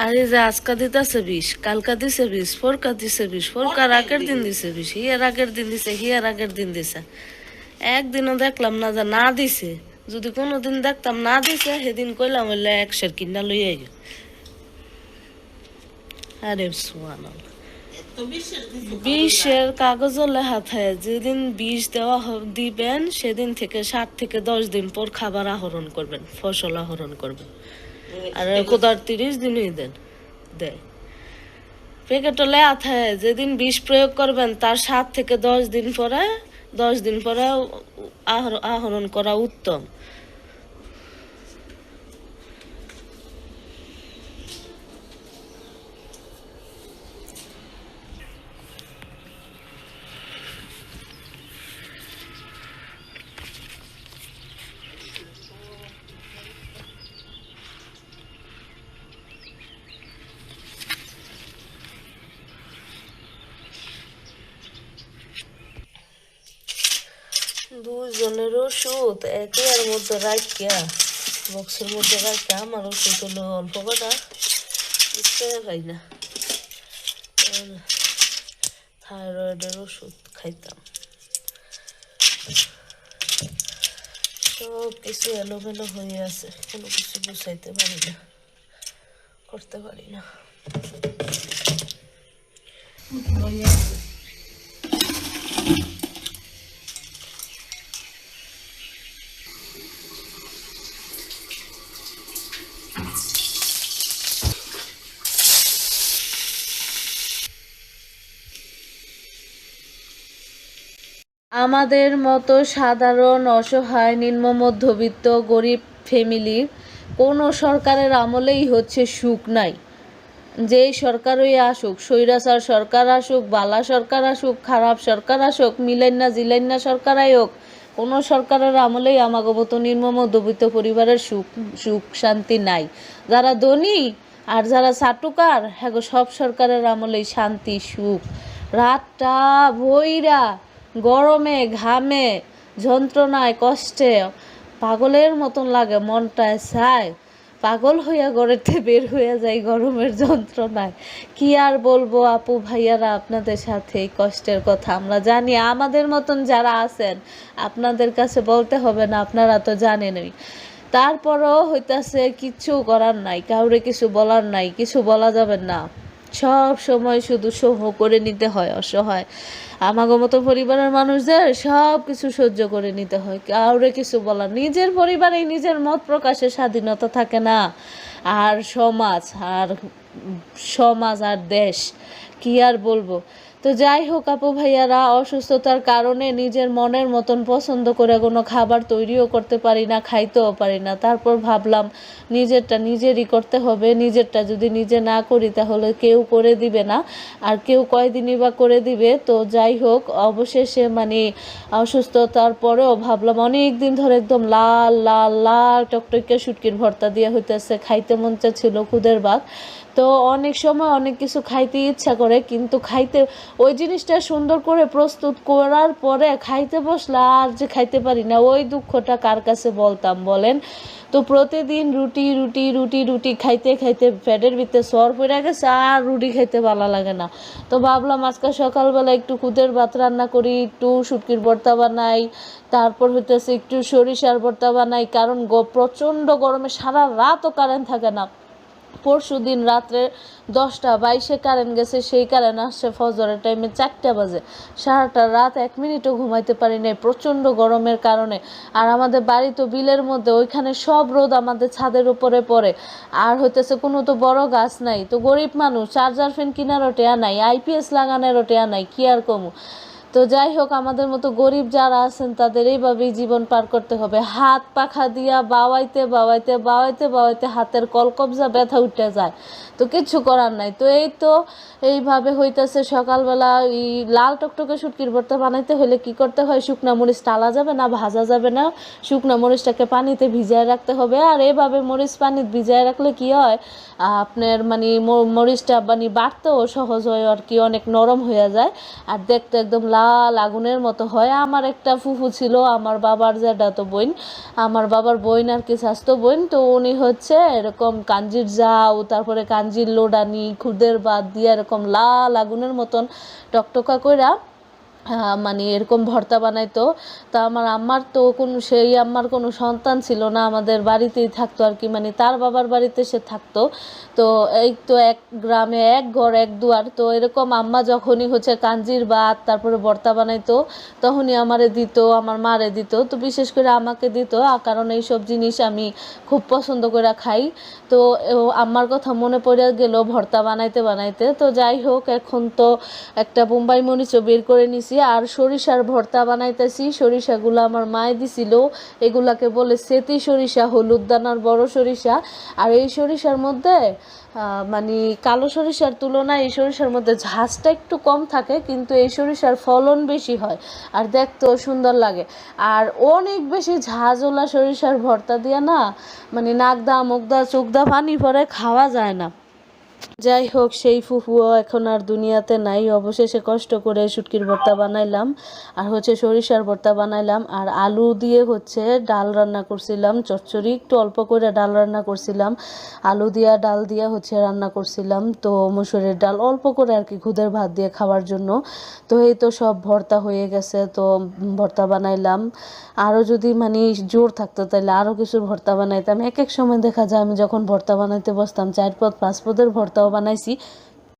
আরে যে আজকা দিতেছে 20, কালকা দিছে 20, ফোরকা দিছে 20, ফোরকার আগের দিন দিছে 20, হিয়ার আগের দিন দিছে, হিয়ার আগের দিন দিছে। একদিনও দেখলাম না যে না দিছে। যদি কোনোদিন দেখতাম না দিছে, সেদিন কইলাম হইলে 100 কিনা লই আই। আরে সুবহানাল্লাহ, 20-এর কাগজও লেখা থাকে যেদিন 20 দেওয়া দিবেন সেদিন থেকে 7 থেকে 10 দিন পর খাবার আহরণ করবেন, ফসল আহরণ করবেন। আর কোদার 30 দিনই দেয়। প্যাকেটও লেখা থাকে যেদিন বিষ প্রয়োগ করবেন তার 7 থেকে 10 দিন পরে আহরণ করা উত্তম। দুজনের ওষুধ একে আর মধ্যে রাখিয়া, বক্সের মধ্যে রাখিয়া আমার ওষুধ হলো অল্প কটা, বুঝতে পাই না। থাইরয়েডের ওষুধ খাইতাম। সব কিছু এলোমেলো হয়ে আছে, কোনো কিছু গুছাইতে পারি না, করতে পারি না। আমাদের মতো সাধারণ অসহায় নিম্ন মধ্যবিত্ত গরিব ফ্যামিলির কোনো সরকারের আমলেই হচ্ছে সুখ নাই। যেই সরকারই আসুক, স্বৈরাচার সরকার আসুক, বালা সরকার আসুক, খারাপ সরকার আসুক, মিলাইন্না জিলাইন্না সরকারাই হোক, কোনো সরকারের আমলেই আমাগো মতো নিম্ন মধ্যবিত্ত পরিবারের সুখ শান্তি নাই। যারা ধনী আর যারা চাটুকার, হ্যাঁ সব সরকারের আমলেই শান্তি সুখ। রাতটা ভৈরা গরমে ঘামে যন্ত্রণায় কষ্টে পাগলের মতন লাগে, মনটায় চায় পাগল হইয়া ঘরেতে বের হইয়া যায় গরমের যন্ত্রণায়। কি আর বলবো আপু ভাইয়ারা আপনাদের সাথে এই কষ্টের কথা। আমরা জানি, আমাদের মতন যারা আছেন আপনাদের কাছে বলতে হবে না, আপনারা তো জানেনই। তারপরও হইতাছে কিচ্ছু করার নাই, কাউরে কিছু বলার নাই, কিছু বলা যাবে না। সব সময় শুধু সহ করে নিতে হয়, অসহায় আমাগো মতো পরিবারের মানুষদের সব কিছু সহ্য করে নিতে হয়, কাউরে কিছু বলার। নিজের পরিবারে নিজের মত প্রকাশের স্বাধীনতা থাকে না। আর সমাজ আর দেশ কি আর বলবো। তো যাই হোক আপু ভাইয়ারা, অসুস্থতার কারণে নিজের মনের মতন পছন্দ করে কোনো খাবার তৈরিও করতে পারি না, খাইতেও পারি না। তারপর ভাবলাম নিজেরটা নিজেরই করতে হবে, নিজেরটা যদি নিজে না করি তাহলে কেউ করে দিবে না, আর কেউ কয়দিনই বা করে দিবে। তো যাই হোক, অবশেষে অসুস্থতার পরেও ভাবলাম, অনেক দিন ধরে একদম লাল লাল লাল টকটকে শুটকির ভর্তা দিয়ে হইতেছে, খাইতে মন চাচ্ছিল খুদের ভাত। তো অনেক সময় অনেক কিছু খাইতে ইচ্ছা করে, কিন্তু ওই জিনিসটা সুন্দর করে প্রস্তুত করার পরে খাইতে বসলে আর যে খাইতে পারি না, ওই দুঃখটা কার কাছে বলতাম বলেন। তো প্রতিদিন রুটি রুটি রুটি রুটি খাইতে খাইতে পেটের ভিতরে সর পড়ে গেছে, আর রুটি খাইতে ভালো লাগে না। তো ভাবলাম আজকে সকালবেলা একটু খুদের ভাত রান্না করি, একটু শুটকির ভর্তা বানাই, তারপর হইতেছে একটু সরিষার ভর্তা বানাই। কারণ প্রচণ্ড গরমে সারা রাতও কারেন্ট থাকে না। পরশু দিন রাত্রে 10:22 কারেন্ট গেছে, সেই কারেন্ট আসছে ফজরের টাইমে 4টা বাজে। সারাটা রাত 1 মিনিটও ঘুমাইতে পারি নাই প্রচণ্ড গরমের কারণে। আর আমাদের বাড়ি তো বিলের মধ্যে, ওইখানে সব রোদ আমাদের ছাদের উপরে পড়ে। আর হইতেছে কোনো তো বড় গাছ নাই, তো গরিব মানুষ, চার্জার ফ্যান কিনারও টেয়া নাই, আইপিএস লাগানোরও টেয়া নাই, কি আর কমু। তো যাই হোক, আমাদের মতো গরিব যারা আছেন তাদের এইভাবেই জীবন পার করতে হবে। হাত পাখা দিয়া বাওয়াইতে বাওয়াইতে বাওয়াইতে বাওয়াইতে হাতের কলকবজা ব্যথা উঠে যায়, তো কিচ্ছু করার নাই। তো এইভাবে হইতেছে। সকালবেলা এই লাল টকটকে শুটকির ভর্তা বানাইতে হলে কি করতে হয়, শুকনা মরিচ টালা যাবে না, ভাজা যাবে না, শুকনা মরিচটাকে পানিতে ভিজায় রাখতে হবে। আর এভাবে মরিচ পানিতে ভিজায় রাখলে কি হয়, আপনার মরিচটা বাটতেও সহজ হয় আর কি, অনেক নরম হয়ে যায় আর দেখতে একদম লাল লাল আগুনের মতো হয়। আমার একটা ফুফু ছিল, আমার বাবার জ্যাঠাতো বোন, আমার বাবার বোন আর কি স্বাস্থ্য বোন। তো উনি হচ্ছে এরকম কাঞ্জির জাউ, তারপরে কাঞ্জির লোডানি, খুদের বাদ দিয়ে এরকম লাল আগুনের মতন টকটকা কইরা মানে এরকম ভর্তা বানাইতো। তা আমার আম্মার তো সেই আম্মার কোনো সন্তান ছিল না, আমাদের বাড়িতেই থাকতো আর কি, মানে তার বাবার বাড়িতে সে থাকতো। তো এই তো এক গ্রামে এক ঘর এক দুয়ার, তো এরকম আম্মা যখনই হচ্ছে কাঞ্জির ভাত তারপরে ভর্তা বানাইতো তখনই আমারে দিত, আমার মারে দিত। তো বিশেষ করে আমাকে দিত, কারণ এইসব জিনিস আমি খুব পছন্দ করে খাই। তো আম্মার কথা মনে পড়ে গেল ভর্তা বানাইতে বানাইতে। তো যাই হোক, এখন তো একটা বোম্বাই মরিচও বের করে নিছি, আর সরিষার ভর্তা বানাইতেছি। সরিষাগুলো আমার মায়ে দিছিল, এগুলাকে বলে সেতি সরিষা, হলুদ দানার বড় সরিষা। আর এই সরিষার মধ্যে মানে কালো সরিষার তুলনায় এই সরিষার মধ্যে ঝাঁজটা একটু কম থাকে, কিন্তু এই সরিষার ফলন বেশি হয় আর দেখতেও সুন্দর লাগে। আর অনেক বেশি ঝাঁঝওয়ালা সরিষার ভর্তা দিয়া না, মানে নাক দা মুখ দা চোখ দা পানি পরে খাওয়া যায় না। যাই হোক, সেই ফুফুও এখন আর দুনিয়াতে নাই। অবশেষে কষ্ট করে শুটকির ভর্তা বানাইলাম, আর হচ্ছে সরিষার ভর্তা বানাইলাম, আর আলু দিয়ে হচ্ছে ডাল রান্না করছিলাম, চচ্চড়ি একটু অল্প করে ডাল রান্না করছিলাম, আলু দিয়া ডাল দিয়া হচ্ছে রান্না করছিলাম। তো মসুরের ডাল অল্প করে আর কি, খুদের ভাত দিয়ে খাওয়ার জন্য। তো এই তো সব ভর্তা হয়ে গেছে, তো ভর্তা বানাইলাম। আরও যদি মানে জোর থাকতো তাহলে আরও কিছু ভর্তা বানাইতাম। এক এক সময় দেখা যায় আমি যখন ভর্তা বানাইতে বসতাম 4 পদ 5 পদের ভর্তাও বানাইছি।